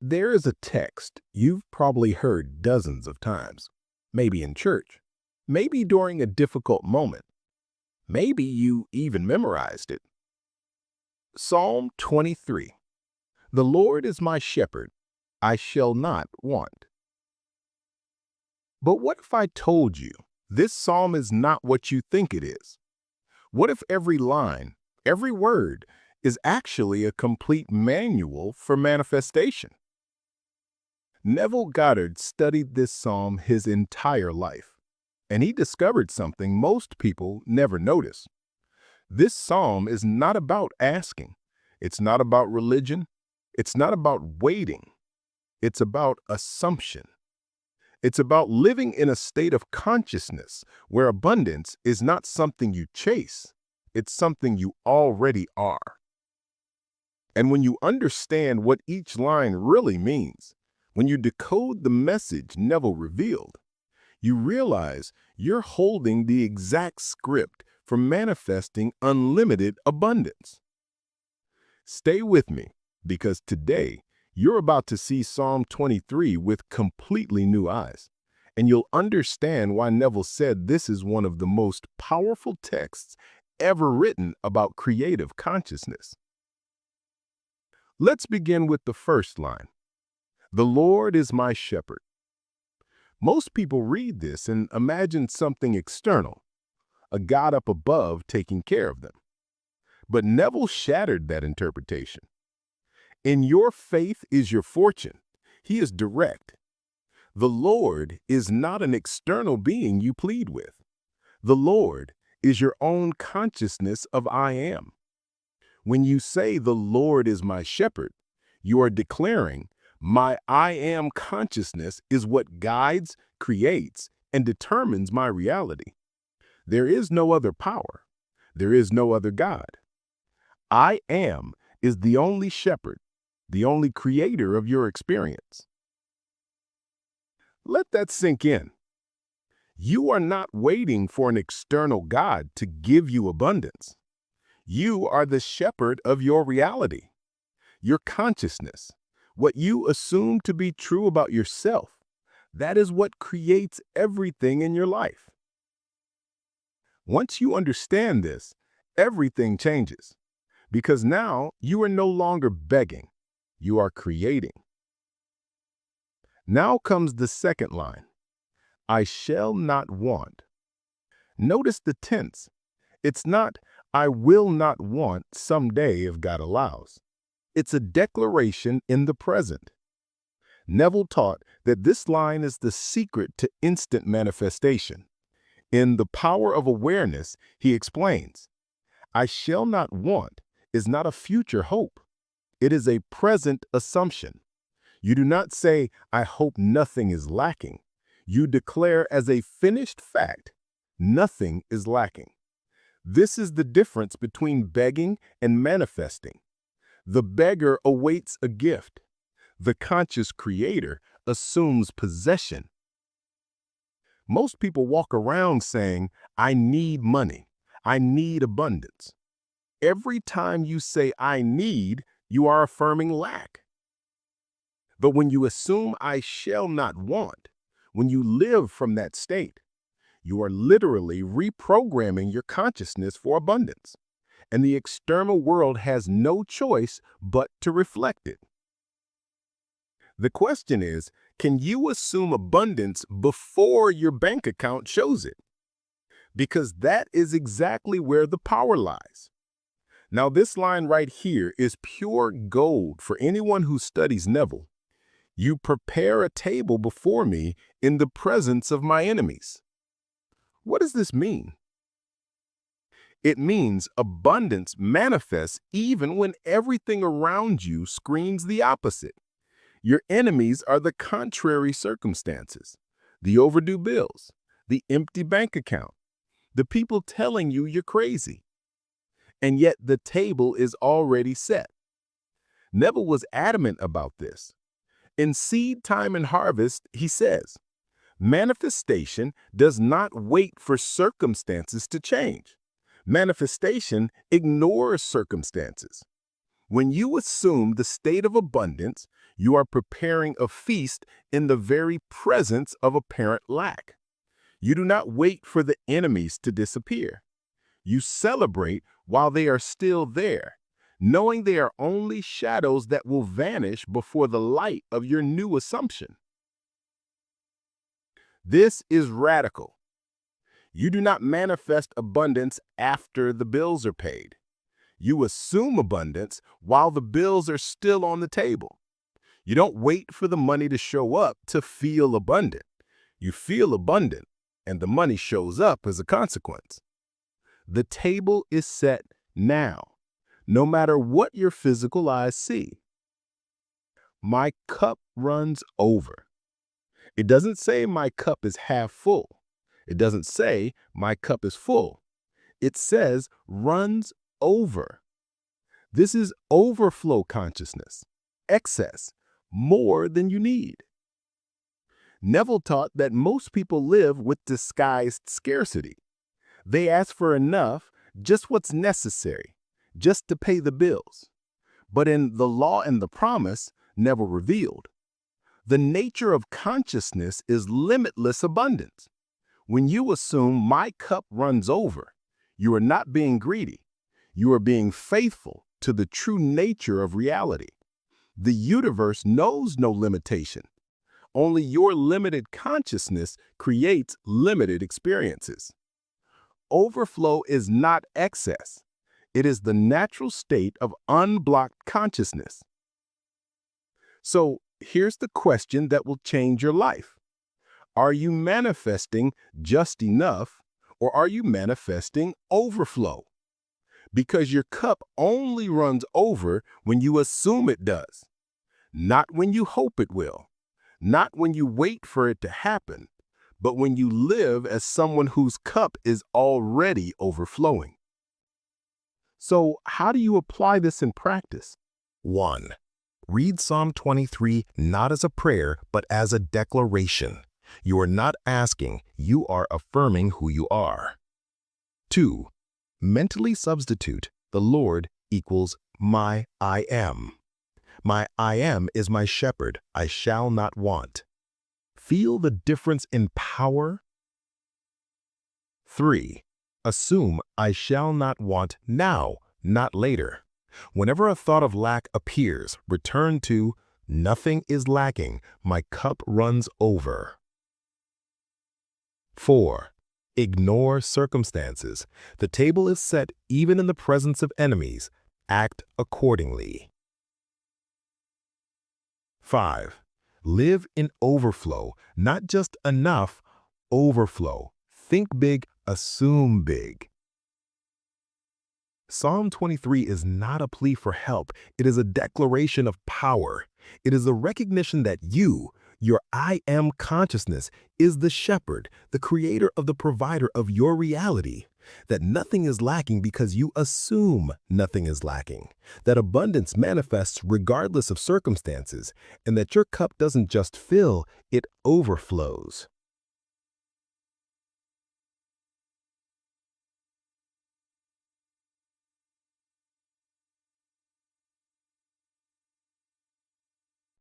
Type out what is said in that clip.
There is a text you've probably heard dozens of times, maybe in church, maybe during a difficult moment, maybe you even memorized it. Psalm 23. The Lord is my shepherd, I shall not want. But what if I told you this psalm is not what you think it is? What if every line, every word, is actually a complete manual for manifestation? Neville Goddard studied this psalm his entire life, and he discovered something most people never notice. This psalm is not about asking. It's not about religion. It's not about waiting. It's about assumption. It's about living in a state of consciousness where abundance is not something you chase. It's something you already are. And when you understand what each line really means, when you decode the message Neville revealed, you realize you're holding the exact script for manifesting unlimited abundance. Stay with me, because today you're about to see Psalm 23 with completely new eyes, and you'll understand why Neville said this is one of the most powerful texts ever written about creative consciousness. Let's begin with the first line. The Lord is my shepherd. Most people read this and imagine something external, a God up above taking care of them. But Neville shattered that interpretation. In your faith is your fortune. He is direct. The Lord is not an external being you plead with. The Lord is your own consciousness of I am. When you say the Lord is my shepherd, you are declaring my I am consciousness is what guides, creates, and determines my reality. There is no other power. There is no other God. I am is the only shepherd, the only creator of your experience. Let that sink in. You are not waiting for an external God to give you abundance. You are the shepherd of your reality, your consciousness. What you assume to be true about yourself, that is what creates everything in your life. Once you understand this, everything changes, because now you are no longer begging, you are creating. Now comes the second line, I shall not want. Notice the tense. It's not, I will not want someday if God allows. It's a declaration in the present. Neville taught that this line is the secret to instant manifestation. In The Power of Awareness, he explains, I shall not want is not a future hope. It is a present assumption. You do not say, I hope nothing is lacking. You declare as a finished fact, nothing is lacking. This is the difference between begging and manifesting. The beggar awaits a gift. The conscious creator assumes possession. Most people walk around saying, I need money. I need abundance. Every time you say, I need, you are affirming lack. But when you assume I shall not want, when you live from that state, you are literally reprogramming your consciousness for abundance. And the external world has no choice but to reflect it. The question is, can you assume abundance before your bank account shows it? Because that is exactly where the power lies. Now, this line right here is pure gold for anyone who studies Neville. You prepare a table before me in the presence of my enemies. What does this mean? It means abundance manifests even when everything around you screams the opposite. Your enemies are the contrary circumstances, the overdue bills, the empty bank account, the people telling you you're crazy. And yet the table is already set. Neville was adamant about this. In Seedtime and Harvest, he says, manifestation does not wait for circumstances to change. Manifestation ignores circumstances. When you assume the state of abundance, You are preparing a feast in the very presence of apparent lack. You do not wait for the enemies to disappear. You celebrate while they are still there, knowing they are only shadows that will vanish before the light of your new assumption. This is radical. You do not manifest abundance after the bills are paid. You assume abundance while the bills are still on the table. You don't wait for the money to show up to feel abundant. You feel abundant, and the money shows up as a consequence. The table is set now, no matter what your physical eyes see. My cup runs over. It doesn't say my cup is half full. It doesn't say my cup is full. It says runs over. This is overflow consciousness, excess, more than you need. Neville taught that most people live with disguised scarcity. They ask for enough, just what's necessary, just to pay the bills. But in The Law and the Promise, Neville revealed, the nature of consciousness is limitless abundance. When you assume my cup runs over, you are not being greedy. You are being faithful to the true nature of reality. The universe knows no limitation. Only your limited consciousness creates limited experiences. Overflow is not excess. It is the natural state of unblocked consciousness. So here's the question that will change your life. Are you manifesting just enough, or are you manifesting overflow? Because your cup only runs over when you assume it does, not when you hope it will, not when you wait for it to happen, but when you live as someone whose cup is already overflowing. So, how do you apply this in practice? 1. Read Psalm 23 not as a prayer, but as a declaration. You are not asking, you are affirming who you are. 2. Mentally substitute the Lord equals my I am. My I am is my shepherd, I shall not want. Feel the difference in power? 3. Assume I shall not want now, not later. Whenever a thought of lack appears, return to nothing is lacking, my cup runs over. 4. Ignore circumstances. The table is set even in the presence of enemies. Act accordingly. 5. Live in overflow, not just enough, overflow. Think big, assume big. Psalm 23 is not a plea for help. It is a declaration of power. It is a recognition that your I am consciousness, is the shepherd, the creator of the provider of your reality. That nothing is lacking because you assume nothing is lacking. That abundance manifests regardless of circumstances, and that your cup doesn't just fill, it overflows.